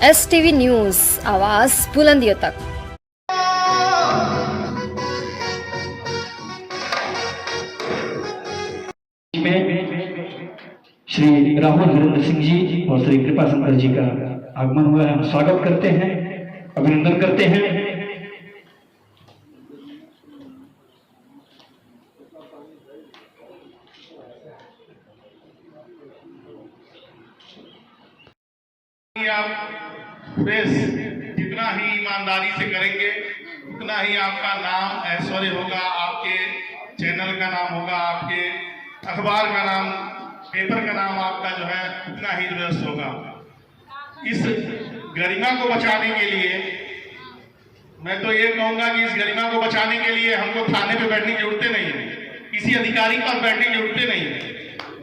STV news, आवाज़ बुलंदियों तक। श्री राहुल वीरेंद्र सिंह जी और श्री कृपा शंकर जी का आगमन हुआ है। हम स्वागत करते हैं, अभिनंदन करते हैं। आप प्रेस जितना ही ईमानदारी से करेंगे उतना ही आपका नाम ऐश्वर्य होगा, आपके चैनल का नाम होगा, आपके अखबार का नाम, पेपर का नाम आपका जो है उतना ही दुरुस्त होगा। इस गरिमा को बचाने के लिए मैं तो ये कहूँगा कि इस गरिमा को बचाने के लिए हमको थाने पे बैठने की जरूरत नहीं है, किसी अधिकारी के पास बैठने की जरूरत नहीं है।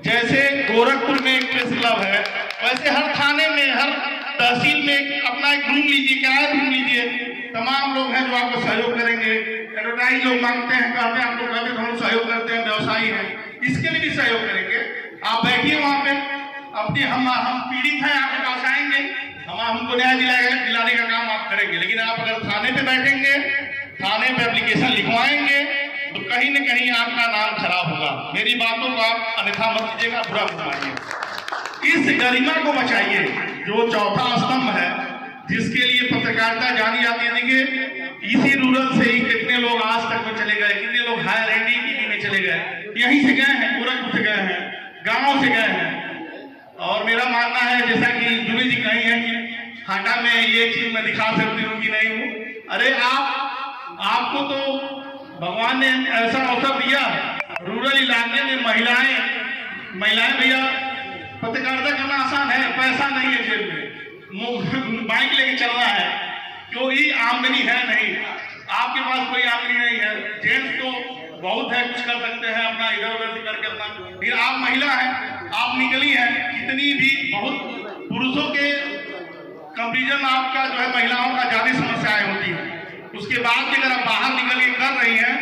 जैसे गोरखपुर में एक प्रेस क्लब है, वैसे हर थाने में, हर तहसील में अपना एक रूम लीजिए, किराया रूम लीजिए। तमाम लोग हैं जो आपको सहयोग करेंगे। एडवर्टाइज लोग मांगते हैं, कहते हैं आप लोग कहते हैं हम सहयोग करते हैं, व्यवसायी हैं, इसके लिए भी सहयोग करेंगे। आप बैठिए वहाँ पे, अपनी हम पीड़ित हैं, आपके पास आएंगे, हमको न्याय दिलाने का काम आप करेंगे। लेकिन आप अगर थाने पे बैठेंगे, थाने पे एप्लीकेशन लिखवाएंगे तो कहीं न कहीं आपका नाम खराब होगा। मेरी बातों को आप अन्यथा मत लीजिएगा, बुरा मत मानिए। इस गरिमा को बचाइए जो चौथा स्तंभ है, जिसके लिए पत्रकारिता जानी जाती है। देखिए इसी रूरल से ही कितने लोग आज तक में चले गए, कितने लोग हायर एनडीटीवी में चले गए, यहीं से गए हैं, गोरखपुर से गए हैं, गाँव से गए हैं। और मेरा मानना है, जैसा कि जूली जी कही है कि हाटा में ये चीज मैं दिखा सकती हूँ कि नहीं हूँ। अरे आपको तो भगवान ने ऐसा अवसर दिया, रूरल इलाके में महिलाएं भैया पत्रकारिता करना आसान है, पैसा नहीं है जेब में, बाइक लेके चलना है, कोई आमदनी है नहीं, आपके पास कोई आमदनी नहीं है। जेंट्स तो बहुत है, कुछ कर सकते हैं अपना इधर उधर से करके अपना, फिर आप महिला हैं, आप निकली हैं, कितनी भी बहुत पुरुषों के कंपेरिजन आपका जो है महिलाओं का ज्यादा समस्याएं होती है। उसके बाद भी अगर आप बाहर निकल के कर रही हैं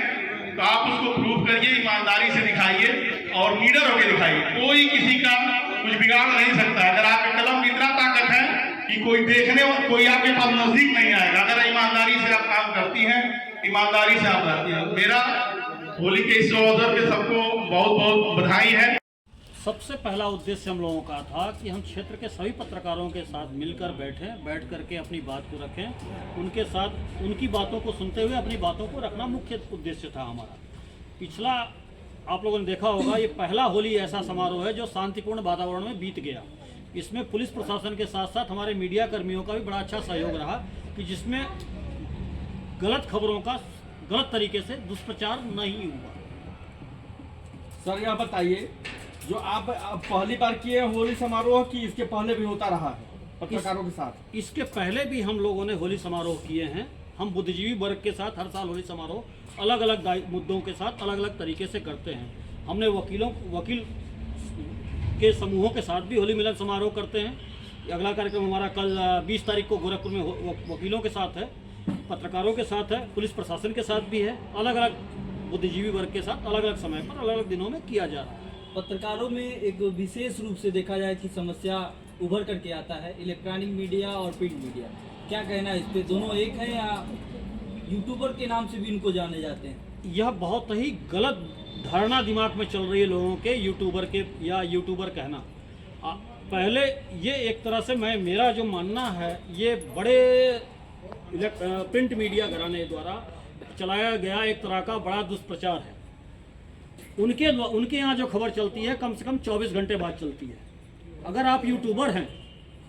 तो आप उसको प्रूव करिए, ईमानदारी से दिखाइए और लीडर होकर दिखाइए। कोई किसी का कुछ बिगाड़ नहीं सकता है। अगर आपके कलम की इतना ताकत है कि कोई आपके पास नजदीक नहीं आएगा, अगर ईमानदारी से आप काम करती हैं, ईमानदारी से आप रहती हैं। मेरा होली के इस अवसर पे सबको बहुत बहुत बधाई है। सबसे पहला उद्देश्य हम लोगों का था कि हम क्षेत्र के सभी पत्रकारों के साथ मिलकर बैठ करके अपनी बात को रखें, उनके साथ उनकी बातों को सुनते हुए अपनी बातों को रखना मुख्य उद्देश्य था हमारा। पिछला आप लोगों ने देखा होगा, ये पहला होली ऐसा समारोह है जो शांतिपूर्ण वातावरण में बीत गया। इसमें पुलिस प्रशासन के साथ साथ हमारे मीडिया कर्मियों का भी बड़ा अच्छा सहयोग रहा, कि जिसमें गलत खबरों का गलत तरीके से दुष्प्रचार नहीं हुआ। सर यह बताइए, जो आप पहली बार किए होली समारोह की इसके पहले भी होता रहा है पत्रकारों के साथ? इसके पहले भी हम लोगों ने होली समारोह किए हैं। हम बुद्धिजीवी वर्ग के साथ हर साल होली समारोह अलग अलग मुद्दों के साथ अलग अलग तरीके से करते हैं। हमने वकील के समूहों के साथ भी होली मिलन समारोह करते हैं। अगला कार्यक्रम हमारा कल 20 तारीख को गोरखपुर में वकीलों के साथ है, पत्रकारों के साथ है, पुलिस प्रशासन के साथ भी है। अलग अलग बुद्धिजीवी वर्ग के साथ अलग अलग समय पर अलग अलग दिनों में किया जा रहा है। पत्रकारों में एक विशेष रूप से देखा जाए कि समस्या उभर करके आता है, इलेक्ट्रॉनिक मीडिया और प्रिंट मीडिया। क्या कहना है इस पे? दोनों एक है या यूट्यूबर के नाम से भी इनको जाने जाते हैं? यह बहुत ही गलत धारणा दिमाग में चल रही है लोगों के, यूट्यूबर के या यूट्यूबर कहना। पहले ये एक तरह से मेरा जो मानना है, ये बड़े प्रिंट मीडिया घराने द्वारा चलाया गया एक तरह का बड़ा दुष्प्रचार है। उनके यहाँ जो खबर चलती है कम से कम 24 घंटे बाद चलती है। अगर आप यूट्यूबर हैं,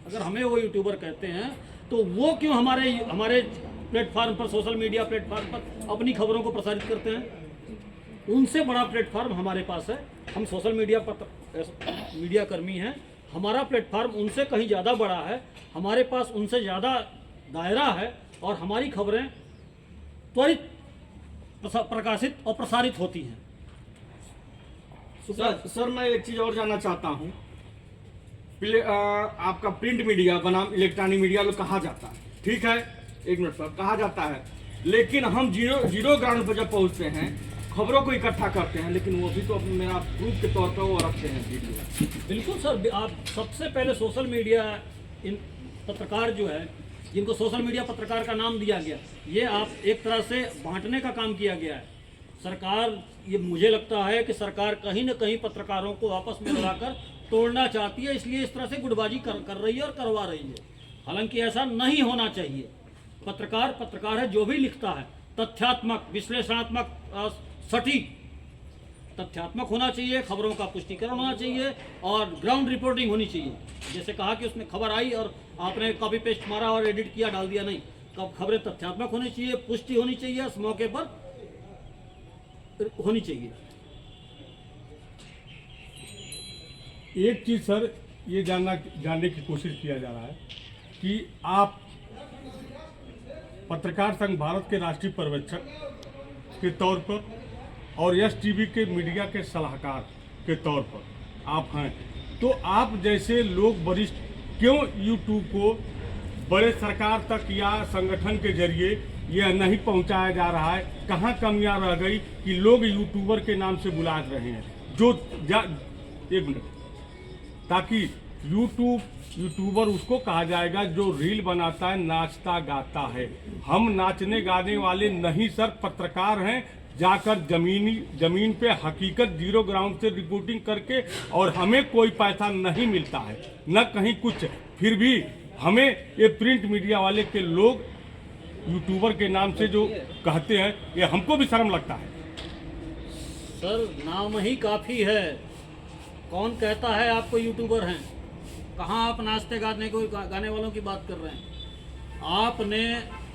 अगर हमें वो यूट्यूबर कहते हैं, तो वो क्यों हमारे प्लेटफार्म पर, सोशल मीडिया प्लेटफार्म पर अपनी खबरों को प्रसारित करते हैं? उनसे बड़ा प्लेटफार्म हमारे पास है। हम सोशल मीडिया कर्मी हैं, हमारा प्लेटफार्म उनसे कहीं ज़्यादा बड़ा है, हमारे पास उनसे ज़्यादा दायरा है और हमारी खबरें त्वरित प्रकाशित और प्रसारित होती हैं। सर मैं एक चीज़ और जानना चाहता हूँ, आपका प्रिंट मीडिया बनाम इलेक्ट्रॉनिक मीडिया लोग कहा जाता है, ठीक है, एक मिनट सर, कहा जाता है, लेकिन हम जीरो ग्राउंड पर जब पहुँचते हैं खबरों को इकट्ठा करते हैं, लेकिन वो भी तो मेरा प्रूफ के तौर पर वो रखते हैं वीडियो। बिल्कुल सर, आप सबसे पहले सोशल मीडिया पत्रकार जो है, जिनको सोशल मीडिया पत्रकार का नाम दिया गया, ये आप एक तरह से बांटने का काम किया गया है। सरकार, ये मुझे लगता है कि सरकार कहीं ना कहीं पत्रकारों को आपस में लड़ाकर तोड़ना चाहती है, इसलिए इस तरह से गुटबाजी कर रही है और करवा रही है। हालांकि ऐसा नहीं होना चाहिए। पत्रकार है, जो भी लिखता है तथ्यात्मक, विश्लेषणात्मक, सटीक, तथ्यात्मक होना चाहिए, खबरों का पुष्टिकरण होना चाहिए और ग्राउंड रिपोर्टिंग होनी चाहिए। जैसे कहा कि उसमें खबर आई और आपने कॉपी पेस्ट मारा और एडिट किया, डाल दिया, नहीं। खबरें तथ्यात्मक होनी चाहिए, पुष्टि होनी चाहिए, उस मौके पर होनी चाहिए। एक चीज सर, ये जानने की कोशिश किया जा रहा है कि आप पत्रकार संघ भारत के राष्ट्रीय पर्यवेक्षक के तौर पर और यस टीवी के मीडिया के सलाहकार के तौर पर आप हैं, तो आप जैसे लोग वरिष्ठ क्यों यूट्यूब को बड़े सरकार तक या संगठन के जरिए यह नहीं पहुंचाया जा रहा है? कहाँ कमियां रह गई कि लोग यूट्यूबर के नाम से बुला रहे हैं? एक मिनट, ताकि यूट्यूबर उसको कहा जाएगा जो रील बनाता है, नाचता गाता है। हम नाचने गाने वाले नहीं सर, पत्रकार हैं। जाकर जमीन पे हकीकत जीरो ग्राउंड से रिपोर्टिंग करके, और हमें कोई पैसा नहीं मिलता है, न कहीं कुछ। फिर भी हमें ये प्रिंट मीडिया वाले के लोग यूट्यूबर के नाम से जो कहते हैं, ये हमको भी शर्म लगता है। सर, नाम ही काफ़ी है। कौन कहता है आपको यूट्यूबर हैं? कहाँ आप नाचते गाने वालों की बात कर रहे हैं? आपने,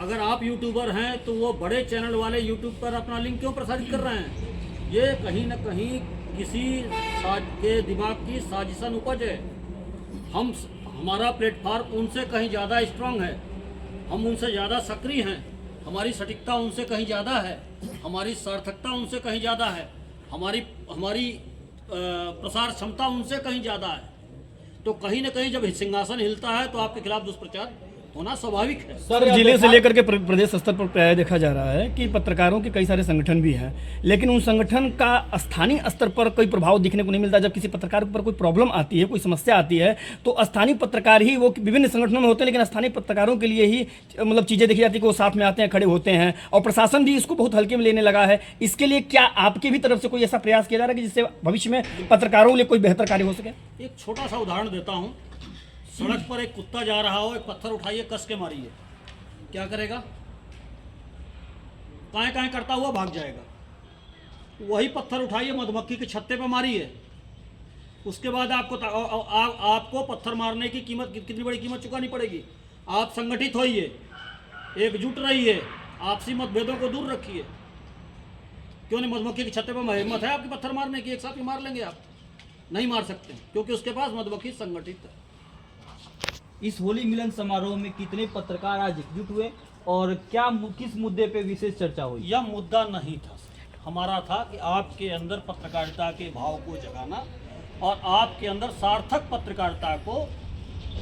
अगर आप यूट्यूबर हैं तो वो बड़े चैनल वाले यूट्यूब पर अपना लिंक क्यों प्रसारित कर रहे हैं? ये कहीं ना कहीं किसी के दिमाग की साजिशन उपज है। हमारा प्लेटफॉर्म उनसे कहीं ज़्यादा स्ट्रांग है, हम उनसे ज़्यादा सक्रिय हैं, हमारी सटीकता उनसे कहीं ज़्यादा है, हमारी सार्थकता उनसे कहीं ज़्यादा है, हमारी प्रसार क्षमता उनसे कहीं ज़्यादा है। तो कहीं ना कहीं जब सिंहासन हिलता है तो आपके खिलाफ दुष्प्रचार होना स्वाभाविक है। सर, जिले से लेकर के प्रदेश स्तर पर प्राय देखा जा रहा है कि पत्रकारों के कई सारे संगठन भी हैं, लेकिन उन संगठन का स्थानीय स्तर पर कोई प्रभाव दिखने को नहीं मिलता। जब किसी पत्रकार पर कोई प्रॉब्लम आती है, कोई समस्या आती है, तो स्थानीय पत्रकार ही, वो विभिन्न संगठनों में होते हैं, लेकिन स्थानीय पत्रकारों के लिए ही मतलब चीज़ें देखी जाती है कि वो साथ में आते हैं, खड़े होते हैं, और प्रशासन भी इसको बहुत हल्के में लेने लगा है। इसके लिए क्या आपकी भी तरफ से कोई ऐसा प्रयास किया जा रहा है कि जिससे भविष्य में पत्रकारों के लिए कोई बेहतर कार्य हो सके? एक छोटा सा उदाहरण देता हूँ। सड़क पर एक कुत्ता जा रहा हो, एक पत्थर उठाइए, कस के मारिए, क्या करेगा? काएं करता हुआ भाग जाएगा। वही पत्थर उठाइए, मधुमक्खी के छत्ते पे मारिए, उसके बाद आपको पत्थर मारने की कीमत, कितनी बड़ी कीमत चुकानी पड़ेगी। आप संगठित होइए, एकजुट रहिए, आपसी मतभेदों को दूर रखिए। क्यों नहीं? मधुमक्खी के छत्ते पर हिम्मत है आपकी पत्थर मारने की? एक साथ ही मार लेंगे आप? नहीं मार सकते, क्योंकि उसके पास मधुमक्खी संगठित है। इस होली मिलन समारोह में कितने पत्रकार आज एकजुट हुए और किस मुद्दे पे विशेष चर्चा हुई? यह मुद्दा नहीं था, हमारा था कि आपके अंदर पत्रकारिता के भाव को जगाना और आपके अंदर सार्थक पत्रकारिता को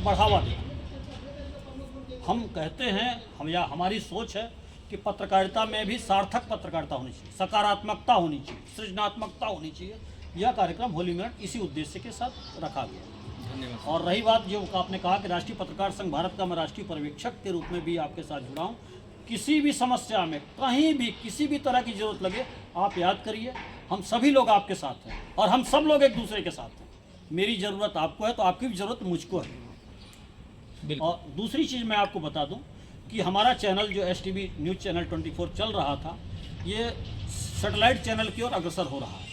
बढ़ावा देना। हम कहते हैं, हमारी सोच है कि पत्रकारिता में भी सार्थक पत्रकारिता होनी चाहिए, सकारात्मकता होनी चाहिए, सृजनात्मकता होनी चाहिए। यह कार्यक्रम होली मिलन इसी उद्देश्य के साथ रखा गया। और रही बात जो आपने कहा कि राष्ट्रीय पत्रकार संघ भारत का मैं राष्ट्रीय पर्यवेक्षक के रूप में भी आपके साथ जुड़ा हूँ। किसी भी समस्या में, कहीं भी, किसी भी तरह की जरूरत लगे, आप याद करिए, हम सभी लोग आपके साथ हैं और हम सब लोग एक दूसरे के साथ हैं। मेरी ज़रूरत आपको है तो आपकी भी ज़रूरत मुझको है। और दूसरी चीज़ मैं आपको बता दूं कि हमारा चैनल जो STV न्यूज़ चैनल 24 चल रहा था, ये सैटेलाइट चैनल की ओर अग्रसर हो रहा है।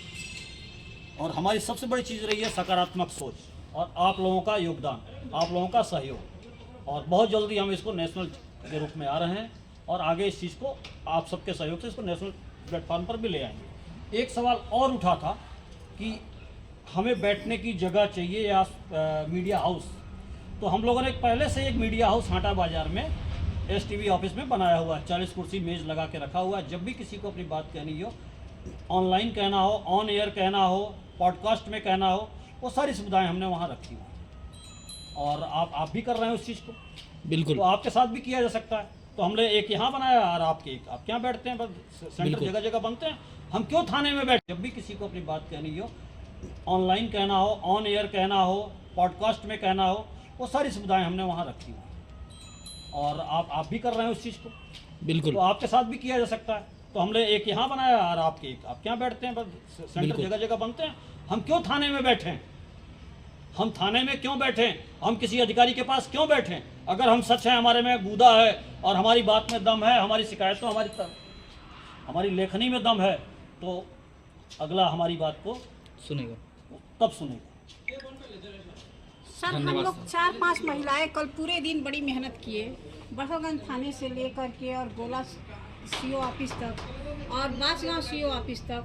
और हमारी सबसे बड़ी चीज़ रही है सकारात्मक सोच और आप लोगों का योगदान, आप लोगों का सहयोग। और बहुत जल्दी हम इसको नेशनल के रूप में आ रहे हैं और आगे इस चीज़ को आप सबके सहयोग से इसको नेशनल प्लेटफॉर्म पर भी ले आएंगे। एक सवाल और उठा था कि हमें बैठने की जगह चाहिए या मीडिया हाउस। तो हम लोगों ने पहले से एक मीडिया हाउस हाटा बाज़ार में STV ऑफिस में बनाया हुआ है। 40 कुर्सी मेज़ लगा के रखा हुआ है। जब भी किसी को अपनी बात कहनी हो, ऑनलाइन कहना हो, ऑन एयर कहना हो, पॉडकास्ट में कहना हो, वो सारी सुविधाएं हमने वहाँ रखी हुई। और आप भी कर रहे हैं उस चीज़ को, बिल्कुल, तो आपके साथ भी किया जा सकता है। तो हमने एक यहाँ बनाया और आप यहाँ बैठते हैं, बस सेंटर जगह जगह बनते हैं। हम क्यों थाने में बैठे? जब भी किसी को अपनी बात कहनी हो, ऑनलाइन कहना हो, ऑन एयर कहना हो, पॉडकास्ट में कहना हो, वो सारी सुविधाएं हमने वहाँ रखी हुई। और आप भी कर रहे हैं उस चीज़ को, बिल्कुल तो आपके साथ भी किया जा सकता है। तो हमने एक यहाँ बनाया और आप यहाँ बैठते हैं, बस सेंटर जगह जगह बनते हैं। हम क्यों थाने में बैठे हैं? हम थाने में क्यों बैठे? हम किसी अधिकारी के पास क्यों बैठे? अगर हम सच हैं, हमारे में गुदा है और हमारी बात में दम है, हमारी शिकायतों हमारी लेखनी में दम है, तो अगला हमारी बात को सुनेगा, तब सुनेगा। सर, हम लोग 4-5 महिलाएं कल पूरे दिन बड़ी मेहनत किए, बड़ोगंज थाने से लेकर के और गोला सीओ ऑफिस तक और बांसगांव सीओ ऑफिस तक,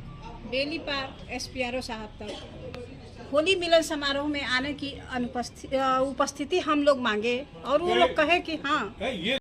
बेली पार एसपीआरओ साहब तक होली मिलन समारोह में आने की उपस्थिति हम लोग मांगे और वो लोग कहे कि हाँ।